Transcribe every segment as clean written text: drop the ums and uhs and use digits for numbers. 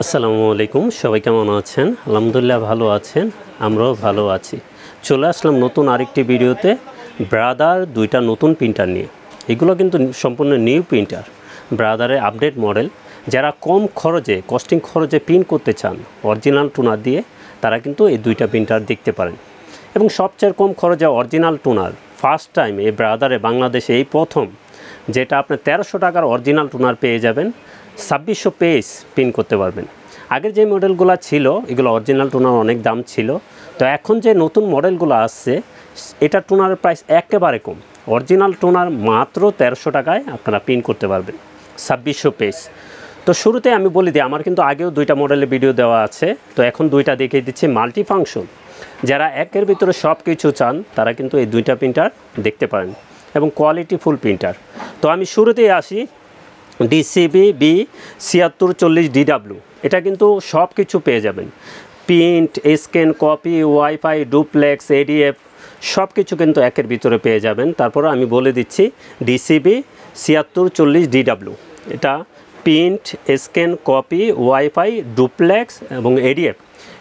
আসসালামু আলাইকুম, সবাই কেমন আছেন? আলহামদুলিল্লাহ ভালো আছেন, আমরাও ভালো আছি। চলে আসলাম নতুন আরেকটি ভিডিওতে ব্রাদার দুইটা নতুন প্রিন্টার নিয়ে। এগুলো কিন্তু সম্পূর্ণ নিউ প্রিন্টার, ব্রাদারের আপডেট মডেল। যারা কম খরচে কস্টিং খরচে প্রিন্ট করতে চান অরিজিনাল টোনার দিয়ে, তারা কিন্তু এই দুইটা প্রিন্টার দেখতে পারেন। এবং সবচেয়ে কম খরচে অরিজিনাল টোনার ফার্স্ট টাইম এই ব্রাদারে বাংলাদেশে এই প্রথম, যেটা আপনি 1300 টাকার অরিজিনাল টোনার পেয়ে যাবেন, 2600 পেজ প্রিন্ট করতে পারবেন। আগের যে মডেলগুলো ছিল এগুলো অরিজিনাল টোনার অনেক দাম ছিল, তো এখন যে নতুন মডেলগুলো আসছে এটা টোনারের প্রাইস একেবারে কম। অরিজিনাল টোনার মাত্র 1300 টাকায় আপনারা প্রিন্ট করতে পারবেন 2600 পেজ। তো শুরুতে আমি বলে দিই, আমার কিন্তু আগেও দুইটা মডেলের ভিডিও দেওয়া আছে, তো এখন দুইটা দেখিয়ে দিচ্ছি মাল্টি ফাংশন। যারা একের ভিতরে সব কিছু চান তারা কিন্তু এই দুইটা প্রিন্টার দেখতে পারেন এবং কোয়ালিটি ফুল প্রিন্টার। তো আমি শুরুতেই আসি DCB B7640DW। এটা কিন্তু সব কিছু পেয়ে যাবেন, print, scan, copy, wifi, duplex, ADF সব কিছু কিন্তু একের ভিতরে পেয়ে যাবেন। তারপরে আমি বলে দিচ্ছি DCB 7640DW, এটা print, scan, copy, wifi, duplex এবং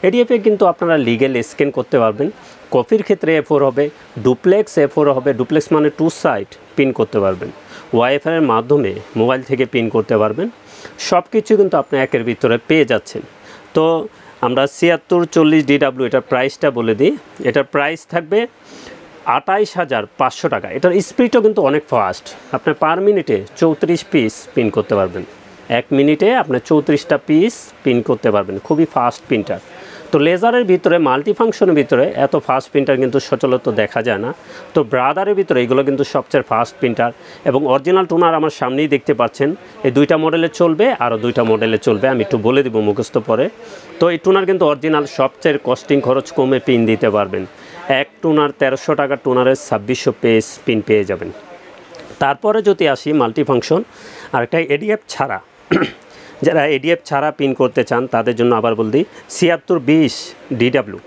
ADF-এ কিন্তু আপনারা লিগেল স্ক্যান করতে পারবেন। কপির ক্ষেত্রে A4 হবে, ডুপ্লেক্স A4 হবে, ডুপ্লেক্স মানে 2 সাইড প্রিন্ট করতে পারবেন, ওয়াইফাইয়ের মাধ্যমে মোবাইল থেকে প্রিন্ট করতে পারবেন। সব কিছু কিন্তু আপনি একের ভিতরে পেয়ে যাচ্ছেন। তো আমরা 7640DW এটার প্রাইসটা বলে দিই। এটার প্রাইস থাকবে 28,500 টাকা। এটার স্পিডও কিন্তু অনেক ফাস্ট, আপনি পার মিনিটে 34 পিস প্রিন্ট করতে পারবেন। 1 মিনিটে আপনি 34টা পিস প্রিন্ট করতে পারবেন, খুবই ফাস্ট প্রিন্টার। তো লেজারের ভিতরে মাল্টি ফাংশনের ভিতরে এত ফাস্ট প্রিন্টার কিন্তু সচরাচর দেখা যায় না। তো ব্রাদারের ভিতরে এগুলো কিন্তু সবচেয়ে ফাস্ট প্রিন্টার এবং অরিজিনাল টোনার আমার সামনেই দেখতে পাচ্ছেন। এই দুইটা মডেলে চলবে, আরও দুইটা মডেলে চলবে, আমি একটু বলে দেবো মুখস্থ পরে। তো এই টোনার কিন্তু অরিজিনাল সবচেয়ে কস্টিং খরচ কমে প্রিন্ট দিতে পারবেন। এক টোনার 1300 টাকার টোনারের 2600 পেজ প্রিন্ট পেয়ে যাবেন। তারপরে যদি আসি মাল্টি ফাংশন আর একটা ADF ছাড়া, যারা ADF ছাড়া প্রিন্ট করতে চান তাদের জন্য আবার বল দিই 7620DW।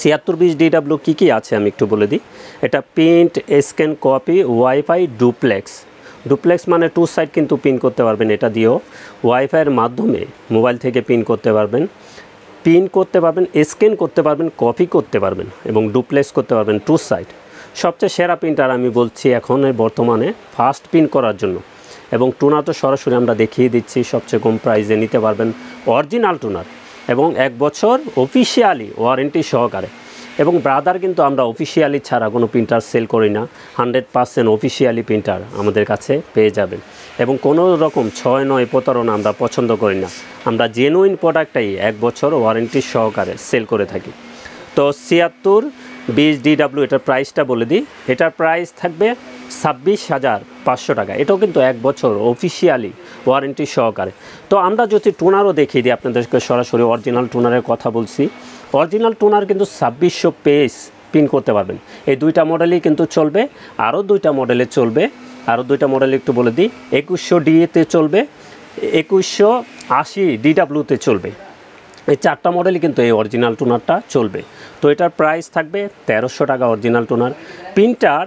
7620DW কী আছে আমি একটু বলে দিই। এটা print, scan, copy, wifi, duplex মানে 2 সাইড কিন্তু প্রিন্ট করতে পারবেন। এটা দিয়েও ওয়াইফাইয়ের মাধ্যমে মোবাইল থেকে প্রিন্ট করতে পারবেন, স্ক্যান করতে পারবেন, কপি করতে পারবেন এবং ডুপ্লেক্স করতে পারবেন 2 সাইড। সবচেয়ে সেরা প্রিন্টার আমি বলছি এখন বর্তমানে ফাস্ট প্রিন্ট করার জন্য। এবং টোনার তো সরাসরি আমরা দেখিয়ে দিচ্ছি, সবচেয়ে কম প্রাইসে নিতে পারবেন অরিজিনাল টোনার এবং 1 বছর অফিসিয়ালি ওয়ারেন্টি সহকারে। এবং ব্রাদার কিন্তু আমরা অফিসিয়ালি ছাড়া কোনো প্রিন্টার সেল করি না, 100% অফিসিয়ালি প্রিন্টার আমাদের কাছে পেয়ে যাবেন। এবং কোনো রকম 6-9 প্রতারণা আমরা পছন্দ করি না, আমরা জেনুইন প্রোডাক্টটাই 1 বছর ওয়ারেন্টি সহকারে সেল করে থাকি। তো 7620DW এটার প্রাইসটা বলে দিই। এটার প্রাইস থাকবে 26,500 টাকা। এটাও কিন্তু 1 বছর অফিসিয়ালি ওয়ারেন্টি সহকারে। তো আমরা যদি টোনারও দেখিয়ে দিই আপনাদেরকে, সরাসরি অরিজিনাল টোনারের কথা বলছি। অরিজিনাল টোনার কিন্তু 2600 পেজ প্রিন্ট করতে পারবেন। এই দুইটা মডেলই কিন্তু চলবে, আরও দুইটা মডেলে চলবে। আরও দুইটা মডেল একটু বলে দিই, 2100DA-তে চলবে, 2180DW-তে চলবে। এই 4টা মডেলই কিন্তু এই অরিজিনাল টোনারটা চলবে। তো এটার প্রাইস থাকবে 1300 টাকা অরিজিনাল টোনার। প্রিন্টার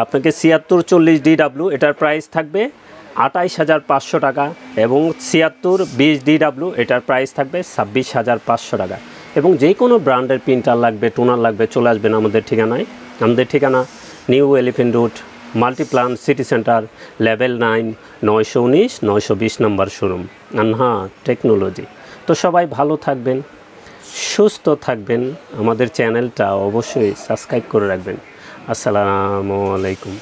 আপনাকে 7640DW এটার প্রাইস থাকবে 28,500 টাকা এবং 7620DW এটার প্রাইস থাকবে 26,500 টাকা। এবং যে কোনো ব্র্যান্ডের প্রিন্টার লাগবে, টোনার লাগবে, চলে আসবেন আমাদের ঠিকানায়। আমাদের ঠিকানা new elephant road, Multiplan city centre, level 9, 919 920 নম্বর শোরুম, আনহা টেকনোলজি। তো সবাই ভালো থাকবেন, সুস্থ থাকবেন, আমাদের চ্যানেলটা অবশ্যই সাবস্ক্রাইব করে রাখবেন। আসসালামু আলাইকুম।